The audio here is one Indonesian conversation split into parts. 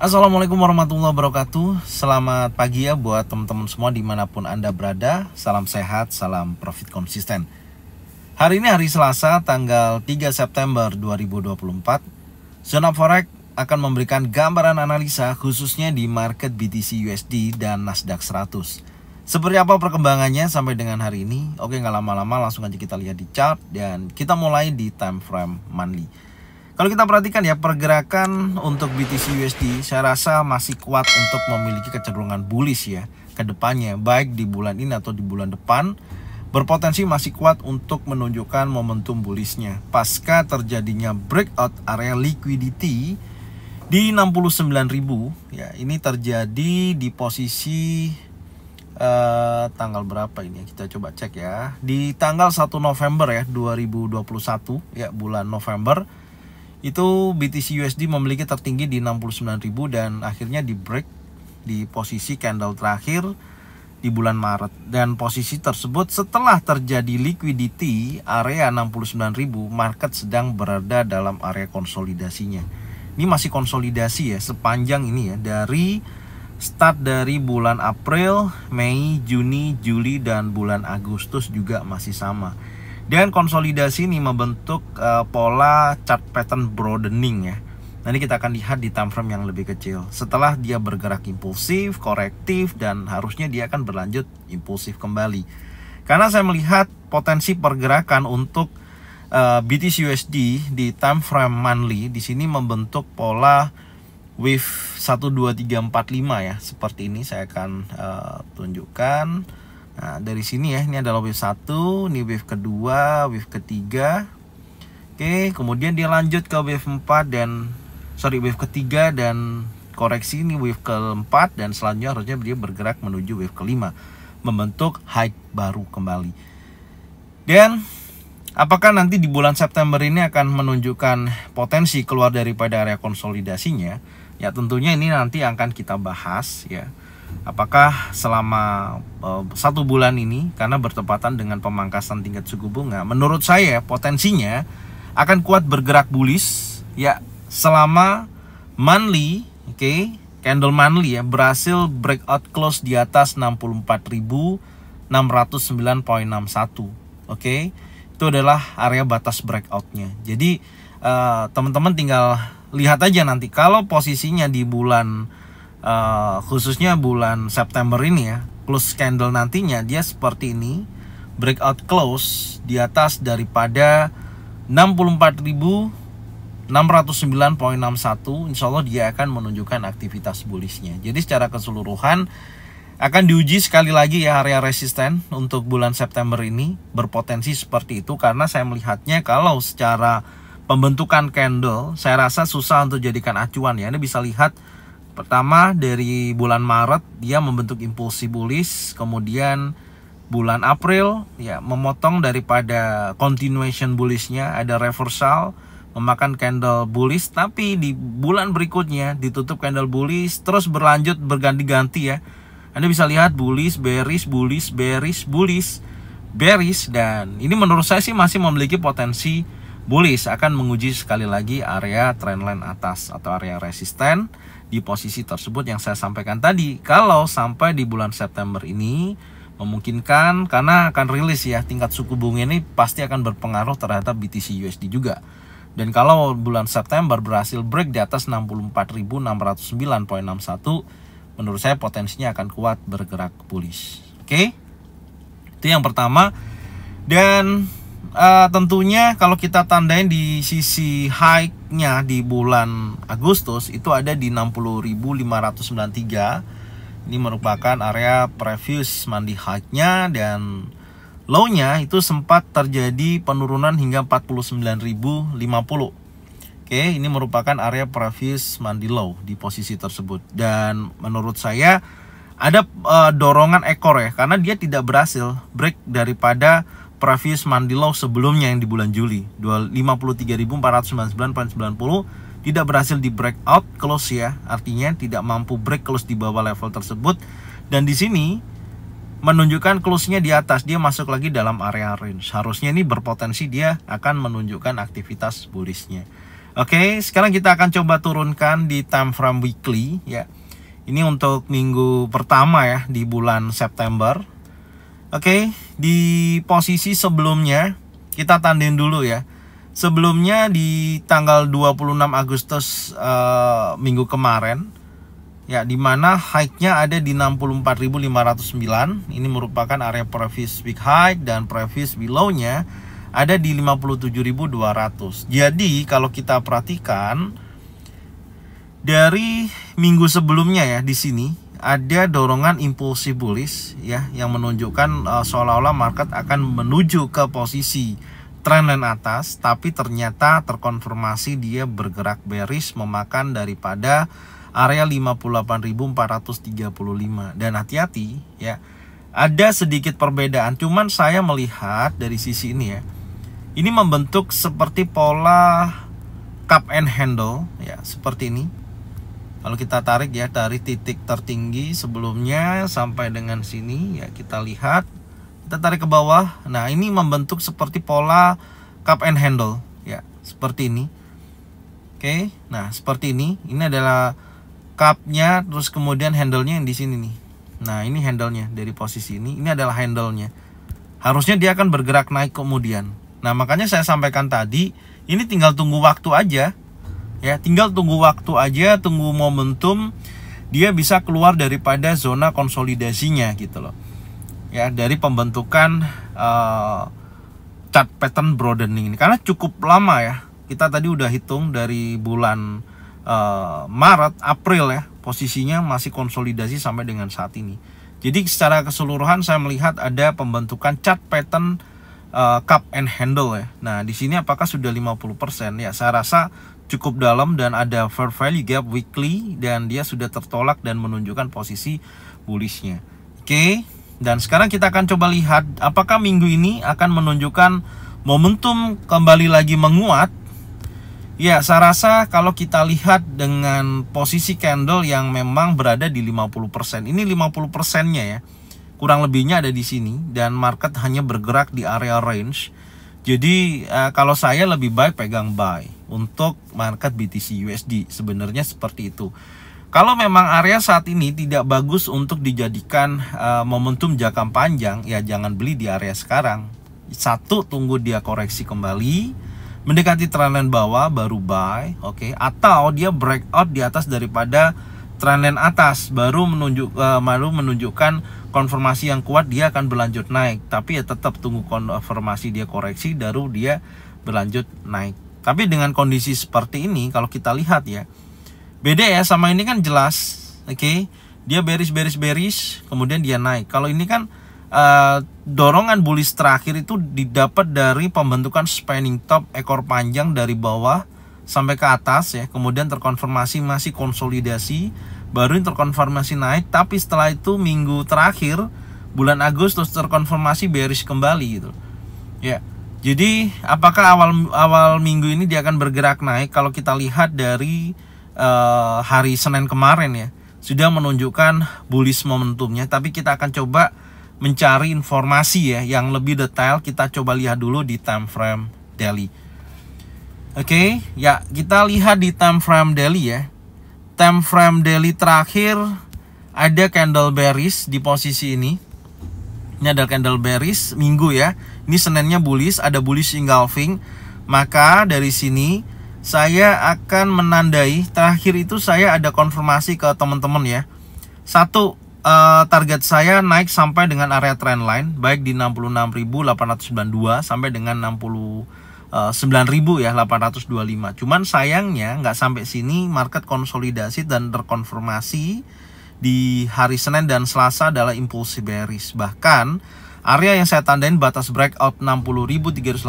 Assalamualaikum warahmatullahi wabarakatuh. Selamat pagi ya buat teman-teman semua dimanapun Anda berada. Salam sehat, salam profit konsisten. Hari ini hari Selasa tanggal 3 September 2024. Zona Forex akan memberikan gambaran analisa khususnya di market BTC USD dan Nasdaq 100. Seperti apa perkembangannya sampai dengan hari ini? Oke, nggak lama-lama langsung aja kita lihat di chart dan kita mulai di time frame monthly. Kalau kita perhatikan ya, pergerakan untuk BTC USD saya rasa masih kuat untuk memiliki kecenderungan bullish ya ke depannya, baik di bulan ini atau di bulan depan. Berpotensi masih kuat untuk menunjukkan momentum bullishnya pasca terjadinya breakout area liquidity di 69.000 ya. Ini terjadi di posisi tanggal berapa ini? Kita coba cek ya. Di tanggal 1 November ya 2021 ya, bulan November. Itu BTC USD memiliki tertinggi di 69.000 dan akhirnya di break di posisi candle terakhir di bulan Maret. Dan posisi tersebut setelah terjadi liquidity area 69.000, market sedang berada dalam area konsolidasinya. Ini masih konsolidasi ya sepanjang ini ya, dari start dari bulan April, Mei, Juni, Juli, dan bulan Agustus juga masih sama. Dan konsolidasi ini membentuk pola chart pattern broadening ya. Nanti kita akan lihat di time frame yang lebih kecil. Setelah dia bergerak impulsif, korektif, dan harusnya dia akan berlanjut impulsif kembali. Karena saya melihat potensi pergerakan untuk BTC USD di time frame monthly di sini membentuk pola wave 1 2 3 4 5 ya. Seperti ini saya akan tunjukkan. Nah, dari sini ya, ini adalah wave 1, ini wave kedua, wave ketiga. Oke, kemudian dia lanjut ke wave 4 dan wave ketiga dan koreksi ini wave keempat, dan selanjutnya harusnya dia bergerak menuju wave kelima, membentuk high baru kembali. Dan apakah nanti di bulan September ini akan menunjukkan potensi keluar daripada area konsolidasinya? Ya, tentunya ini nanti akan kita bahas ya. Apakah selama 1 bulan ini, karena bertepatan dengan pemangkasan tingkat suku bunga, menurut saya potensinya akan kuat bergerak bullish ya selama monthly, candle monthly ya berhasil breakout close di atas 64.609.61. Itu adalah area batas breakoutnya. Jadi teman-teman tinggal lihat aja nanti kalau posisinya di bulan khususnya bulan September ini ya, close candle nantinya dia seperti ini, breakout close di atas daripada 64.609.61, insya Allah dia akan menunjukkan aktivitas bullishnya. Jadi secara keseluruhan akan diuji sekali lagi ya area resisten untuk bulan September ini, berpotensi seperti itu. Karena saya melihatnya kalau secara pembentukan candle saya rasa susah untuk jadikan acuan ya. Anda bisa lihat pertama dari bulan Maret dia membentuk impulsi bullish, kemudian bulan April ya memotong daripada continuation bullishnya, ada reversal memakan candle bullish, tapi di bulan berikutnya ditutup candle bullish terus berlanjut berganti-ganti ya. Anda bisa lihat bullish, bearish, bullish, bearish, bullish, bearish, dan ini menurut saya sih masih memiliki potensi bullish, akan menguji sekali lagi area trendline atas atau area resisten di posisi tersebut yang saya sampaikan tadi. Kalau sampai di bulan September ini memungkinkan, karena akan rilis ya tingkat suku bunga ini pasti akan berpengaruh terhadap BTC USD juga. Dan kalau bulan September berhasil break di atas 64.609.61, menurut saya potensinya akan kuat bergerak bullish. Itu yang pertama. Dan tentunya kalau kita tandain di sisi high-nya di bulan Agustus itu ada di 60.593. Ini merupakan area previous monthly high-nya, dan low-nya itu sempat terjadi penurunan hingga 49.050. Ini merupakan area previous monthly low di posisi tersebut. Dan menurut saya ada dorongan ekor ya, karena dia tidak berhasil break daripada previous monthly low sebelumnya yang di bulan Juli 53.499.90, tidak berhasil di breakout close ya, artinya tidak mampu break close di bawah level tersebut. Dan di sini menunjukkan close-nya di atas, dia masuk lagi dalam area range. Harusnya ini berpotensi dia akan menunjukkan aktivitas bullish-nya. Oke, sekarang kita akan coba turunkan di time frame weekly ya. Ini untuk minggu pertama ya di bulan September. Oke, di posisi sebelumnya kita tandain dulu ya. Sebelumnya di tanggal 26 Agustus minggu kemarin ya, dimana high-nya ada di 64.509. Ini merupakan area previous week high, dan previous below-nya ada di 57.200. Jadi kalau kita perhatikan dari minggu sebelumnya ya, di sini ada dorongan impulsif bullish ya, yang menunjukkan seolah-olah market akan menuju ke posisi trendline atas, tapi ternyata terkonfirmasi dia bergerak bearish, memakan daripada area 58.435. Dan hati-hati ya, ada sedikit perbedaan, cuman saya melihat dari sisi ini ya, ini membentuk seperti pola cup and handle ya, seperti ini. Kalau kita tarik ya dari titik tertinggi sebelumnya sampai dengan sini ya, kita lihat, kita tarik ke bawah. Nah, ini membentuk seperti pola cup and handle ya, seperti ini. Oke, nah seperti ini. Ini adalah cupnya, terus kemudian handle-nya yang di sini nih. Nah, ini handle-nya dari posisi ini. Ini adalah handle-nya. Harusnya dia akan bergerak naik kemudian. Nah, makanya saya sampaikan tadi, ini tinggal tunggu waktu aja. Ya, tinggal tunggu waktu aja, tunggu momentum dia bisa keluar daripada zona konsolidasinya gitu loh. Ya, dari pembentukan chart pattern broadening ini, karena cukup lama ya. Kita tadi udah hitung dari bulan Maret, April ya, posisinya masih konsolidasi sampai dengan saat ini. Jadi secara keseluruhan saya melihat ada pembentukan chart pattern cup and handle ya. Nah, di sini apakah sudah 50%? Ya, saya rasa cukup dalam, dan ada fair value gap weekly, dan dia sudah tertolak dan menunjukkan posisi bullishnya. Oke, dan sekarang kita akan coba lihat apakah minggu ini akan menunjukkan momentum kembali lagi menguat. Ya, saya rasa kalau kita lihat dengan posisi candle yang memang berada di 50%, ini 50%-nya ya, kurang lebihnya ada di sini, dan market hanya bergerak di area range. Jadi kalau saya lebih baik pegang buy untuk market BTC USD, sebenarnya seperti itu. Kalau memang area saat ini tidak bagus untuk dijadikan momentum jangka panjang, ya jangan beli di area sekarang. Satu, tunggu dia koreksi kembali, mendekati trendline bawah baru buy, oke? Atau dia breakout di atas daripada trendline atas, baru menunjukkan konfirmasi yang kuat dia akan berlanjut naik. Tapi ya tetap tunggu konfirmasi dia koreksi, baru dia berlanjut naik. Tapi dengan kondisi seperti ini, kalau kita lihat ya, beda ya, sama ini kan jelas, oke? Dia bearish, kemudian dia naik. Kalau ini kan dorongan bullish terakhir itu didapat dari pembentukan spanning top, ekor panjang dari bawah sampai ke atas ya, kemudian terkonfirmasi masih konsolidasi, baru terkonfirmasi naik. Tapi setelah itu minggu terakhir bulan Agustus terkonfirmasi bearish kembali gitu ya. Jadi apakah awal minggu ini dia akan bergerak naik? Kalau kita lihat dari hari Senin kemarin ya, sudah menunjukkan bullish momentumnya. Tapi kita akan coba mencari informasi ya yang lebih detail. Kita coba lihat dulu di time frame daily. Oke, ya kita lihat di time frame daily ya. Time frame daily terakhir ada candle bearish di posisi ini. Ini ada candle bearish minggu ya. Ini Seninnya bullish, ada bullish engulfing. Maka dari sini saya akan menandai, terakhir itu saya ada konfirmasi ke teman-teman ya. Satu, target saya naik sampai dengan area trendline, baik di 66.892 sampai dengan 69.000 ya, 825. Cuman sayangnya nggak sampai sini, market konsolidasi dan terkonfirmasi di hari Senin dan Selasa adalah impulsif bearish. Bahkan area yang saya tandain batas breakout 60.383.28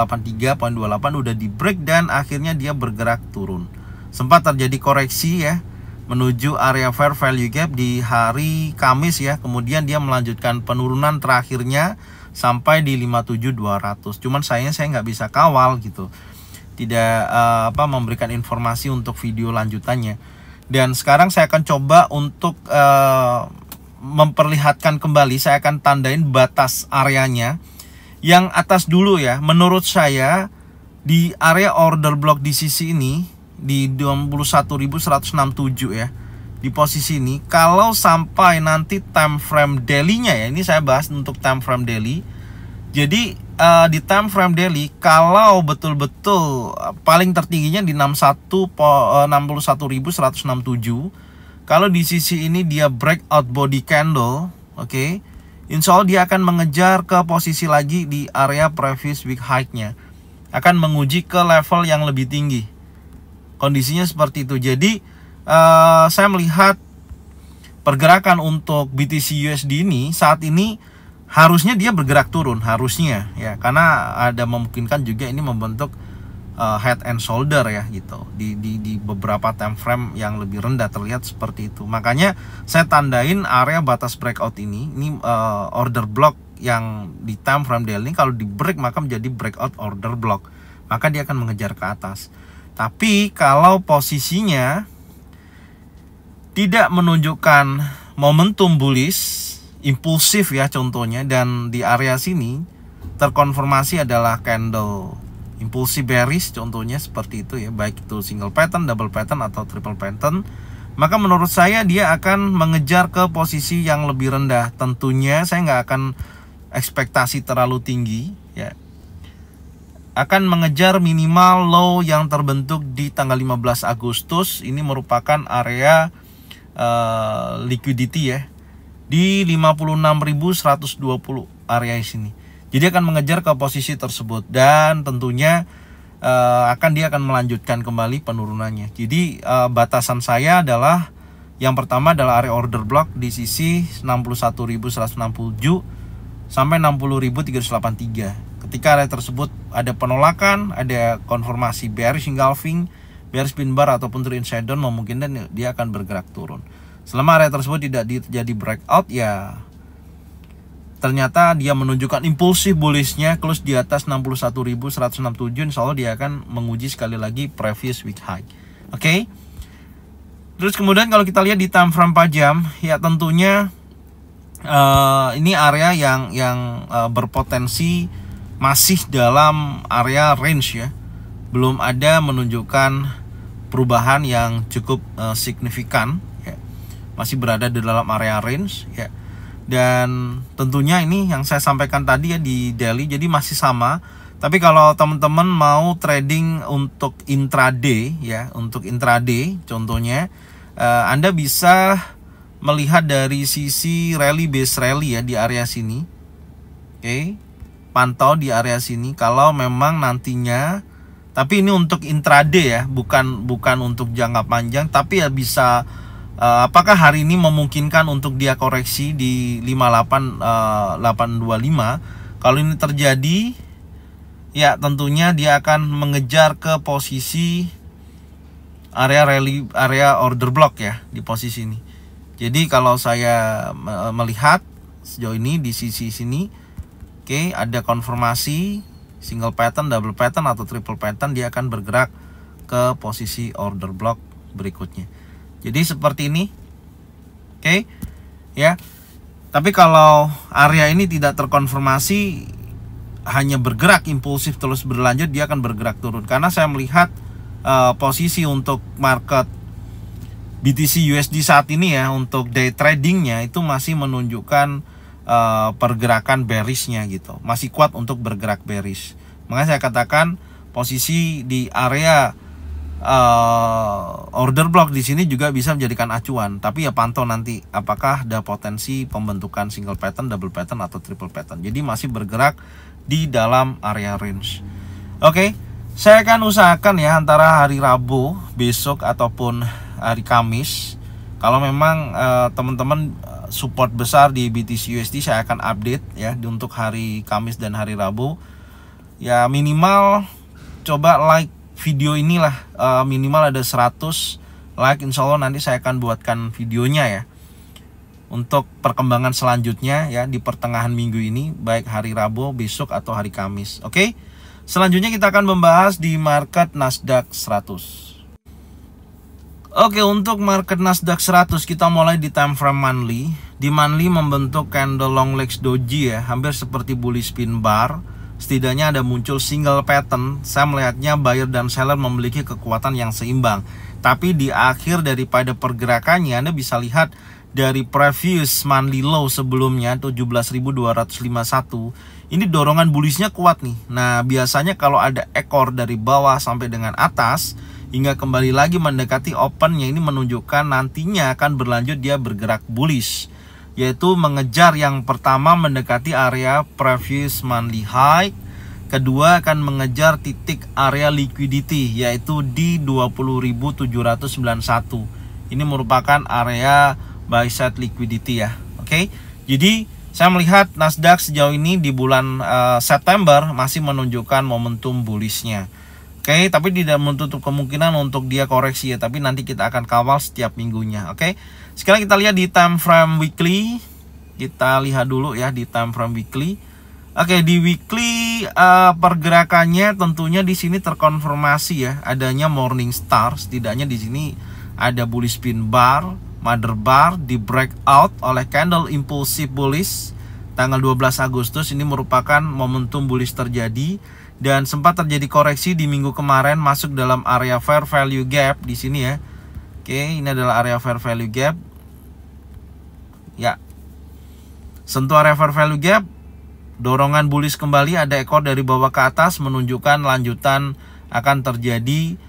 udah di break, dan akhirnya dia bergerak turun. Sempat terjadi koreksi ya menuju area fair value gap di hari Kamis ya. Kemudian dia melanjutkan penurunan terakhirnya sampai di 57.200. Cuman sayangnya saya nggak bisa kawal gitu, tidak memberikan informasi untuk video lanjutannya. Dan sekarang saya akan coba untuk memperlihatkan kembali. Saya akan tandain batas areanya. Yang atas dulu ya, menurut saya di area order block di sisi ini di 21.167 ya. Di posisi ini kalau sampai nanti time frame daily-nya ya, ini saya bahas untuk time frame daily. Jadi di time frame daily kalau betul-betul paling tertingginya di 61.167. Kalau di sisi ini dia breakout body candle, oke, insya Allah dia akan mengejar ke posisi lagi di area previous week high-nya, akan menguji ke level yang lebih tinggi. Kondisinya seperti itu. Jadi saya melihat pergerakan untuk BTC USD ini saat ini harusnya dia bergerak turun, harusnya ya, karena ada memungkinkan juga ini membentuk head and shoulder ya gitu di beberapa time frame yang lebih rendah terlihat seperti itu. Makanya saya tandain area batas breakout ini order block yang di time frame daily kalau di break maka menjadi breakout order block, maka dia akan mengejar ke atas. Tapi kalau posisinya tidak menunjukkan momentum bullish, impulsif ya contohnya, dan di area sini terkonfirmasi adalah candle impulsif bearish contohnya seperti itu ya, baik itu single pattern, double pattern atau triple pattern, maka menurut saya dia akan mengejar ke posisi yang lebih rendah. Tentunya saya nggak akan ekspektasi terlalu tinggi ya, akan mengejar minimal low yang terbentuk di tanggal 15 Agustus. Ini merupakan area liquidity ya di 56.120 area sini. Jadi akan mengejar ke posisi tersebut dan tentunya dia akan melanjutkan kembali penurunannya. Jadi batasan saya adalah yang pertama adalah area order block di sisi 61.167 sampai 60.383. Ketika area tersebut ada penolakan, ada konfirmasi bearish engulfing, bearish pin bar ataupun trend shadow, memungkinkan dia akan bergerak turun. Selama area tersebut tidak terjadi breakout ya, ternyata dia menunjukkan impulsif bullishnya close di atas 61.167, insya Allah dia akan menguji sekali lagi previous week high. Oke. Terus kemudian kalau kita lihat di time frame 4 jam ya, tentunya ini area yang berpotensi masih dalam area range ya, belum ada menunjukkan perubahan yang cukup signifikan ya, masih berada di dalam area range ya. Dan tentunya ini yang saya sampaikan tadi ya di daily, jadi masih sama. Tapi kalau teman-teman mau trading untuk intraday ya, untuk intraday contohnya Anda bisa melihat dari sisi rally base rally ya di area sini. Oke. Pantau di area sini kalau memang nantinya, tapi ini untuk intraday ya, bukan untuk jangka panjang, tapi ya bisa apakah hari ini memungkinkan untuk dia koreksi di 58.825. Kalau ini terjadi ya tentunya dia akan mengejar ke posisi area rally, area order block ya di posisi ini. Jadi kalau saya melihat sejauh ini di sisi sini, oke, ada konfirmasi single pattern, double pattern atau triple pattern, dia akan bergerak ke posisi order block berikutnya. Jadi seperti ini, oke, ya. Tapi kalau area ini tidak terkonfirmasi, hanya bergerak impulsif terus berlanjut, dia akan bergerak turun. Karena saya melihat posisi untuk market BTC USD saat ini ya, untuk day tradingnya itu masih menunjukkan pergerakan bearishnya gitu, masih kuat untuk bergerak bearish. Makanya saya katakan posisi di area order block di sini juga bisa menjadikan acuan. Tapi ya pantau nanti apakah ada potensi pembentukan single pattern, double pattern atau triple pattern. Jadi masih bergerak di dalam area range. Oke, saya akan usahakan ya antara hari Rabu besok ataupun hari Kamis. Kalau memang teman-teman support besar di BTC USD, saya akan update ya untuk hari Kamis dan hari Rabu. Ya minimal coba like video inilah, minimal ada 100 like, insya Allah nanti saya akan buatkan videonya ya untuk perkembangan selanjutnya ya di pertengahan minggu ini, baik hari Rabu besok atau hari Kamis. Oke, selanjutnya kita akan membahas di market Nasdaq 100. Oke, untuk market Nasdaq 100 kita mulai di time frame monthly. Di monthly membentuk candle long legs doji ya, hampir seperti bullish pin bar. setidaknya ada muncul single pattern. Saya melihatnya buyer dan seller memiliki kekuatan yang seimbang. Tapi di akhir daripada pergerakannya, Anda bisa lihat dari previous monthly low sebelumnya 17.251, ini dorongan bullishnya kuat nih. Nah, biasanya kalau ada ekor dari bawah sampai dengan atas hingga kembali lagi mendekati opennya, ini menunjukkan nantinya akan berlanjut dia bergerak bullish, yaitu mengejar yang pertama mendekati area previous monthly high, kedua akan mengejar titik area liquidity yaitu di 20.791. Ini merupakan area buy side liquidity ya. Oke. Jadi saya melihat Nasdaq sejauh ini di bulan September masih menunjukkan momentum bullishnya. Oke, tapi tidak menutup kemungkinan untuk dia koreksi ya, tapi nanti kita akan kawal setiap minggunya. Oke. Sekarang kita lihat di time frame weekly. Kita lihat dulu ya di time frame weekly. Oke, di weekly pergerakannya tentunya di sini terkonfirmasi ya adanya morning star. Setidaknya di sini ada bullish pin bar, mother bar di breakout oleh candle impulsive bullish tanggal 12 Agustus. Ini merupakan momentum bullish terjadi dan sempat terjadi koreksi di minggu kemarin masuk dalam area fair value gap di sini ya. Oke, ini adalah area fair value gap. Ya. Sentuh area fair value gap, dorongan bullish kembali, ada ekor dari bawah ke atas menunjukkan lanjutan akan terjadi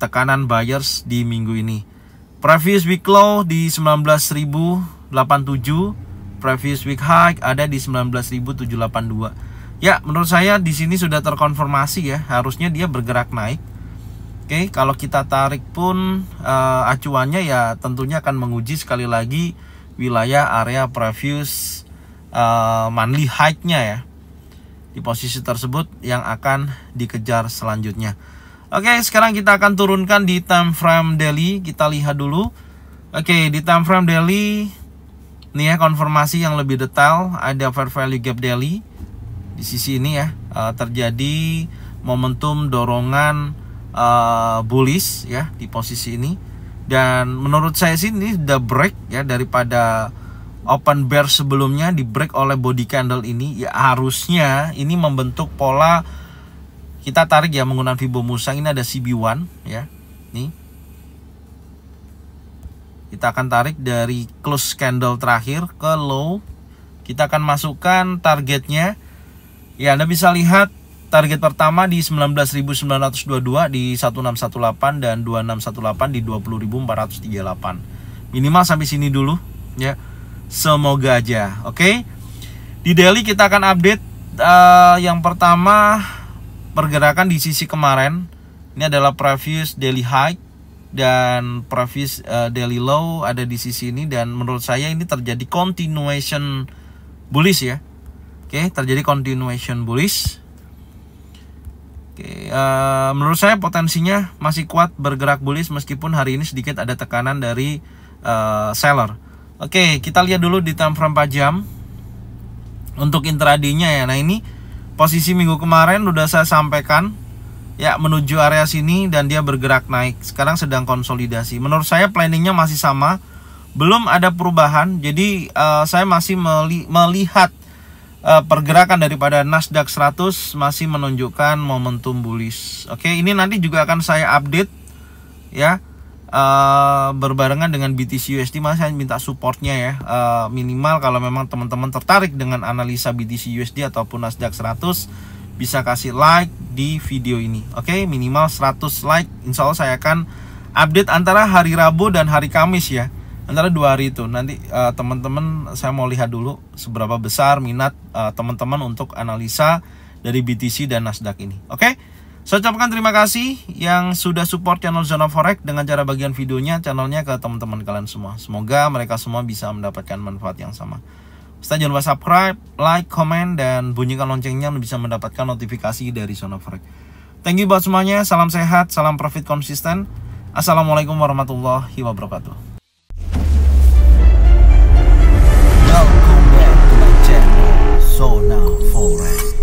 tekanan buyers di minggu ini. Previous week low di 19.087, previous week high ada di 19.782. Ya, menurut saya di sini sudah terkonfirmasi ya, harusnya dia bergerak naik. Oke, kalau kita tarik pun acuannya ya tentunya akan menguji sekali lagi wilayah area previous monthly high-nya ya. Di posisi tersebut yang akan dikejar selanjutnya. Oke, sekarang kita akan turunkan di time frame daily. Kita lihat dulu. Oke, di time frame daily nih ya, konfirmasi yang lebih detail. Ada fair value gap daily di sisi ini ya, terjadi momentum dorongan bullish ya di posisi ini. Dan menurut saya sih ini udah break ya daripada open bear sebelumnya, di break oleh body candle ini. Ya harusnya ini membentuk pola. Kita tarik ya menggunakan Fibonacci. Ini ada CB1 ya. Nih. Kita akan tarik dari close candle terakhir ke low. Kita akan masukkan targetnya. Ya, Anda bisa lihat target pertama di 19.922 di 1618 dan 2618 di 20.438. Minimal sampai sini dulu ya. Semoga aja. Oke. Di daily kita akan update yang pertama pergerakan di sisi kemarin. Ini adalah previous daily high dan previous daily low ada di sisi ini, dan menurut saya ini terjadi continuation bullish ya. Oke, terjadi continuation bullish. Oke, menurut saya potensinya masih kuat bergerak bullish meskipun hari ini sedikit ada tekanan dari seller. Oke, kita lihat dulu di time frame 4 jam untuk intraday-nya ya. Nah, ini posisi minggu kemarin udah saya sampaikan ya, menuju area sini dan dia bergerak naik. Sekarang sedang konsolidasi. Menurut saya planningnya masih sama, belum ada perubahan. Jadi saya masih melihat pergerakan daripada Nasdaq 100 masih menunjukkan momentum bullish. Oke, ini nanti juga akan saya update ya, berbarengan dengan BTC USD. Masih saya minta supportnya ya, minimal kalau memang teman-teman tertarik dengan analisa BTC USD ataupun Nasdaq 100 bisa kasih like di video ini. Oke, minimal 100 like. Insya Allah saya akan update antara hari Rabu dan hari Kamis ya, antara 2 hari itu. Nanti teman-teman saya mau lihat dulu seberapa besar minat teman-teman untuk analisa dari BTC dan Nasdaq ini. Oke, saya ucapkan terima kasih yang sudah support channel Zona Forex dengan cara bagian videonya, channelnya ke teman-teman kalian semua. Semoga mereka semua bisa mendapatkan manfaat yang sama. Jangan lupa subscribe, like, komen, dan bunyikan loncengnya untuk bisa mendapatkan notifikasi dari Zona Forex. Thank you buat semuanya. Salam sehat, salam profit konsisten. Assalamualaikum warahmatullahi wabarakatuh. Welcome back to my channel Zona Forex.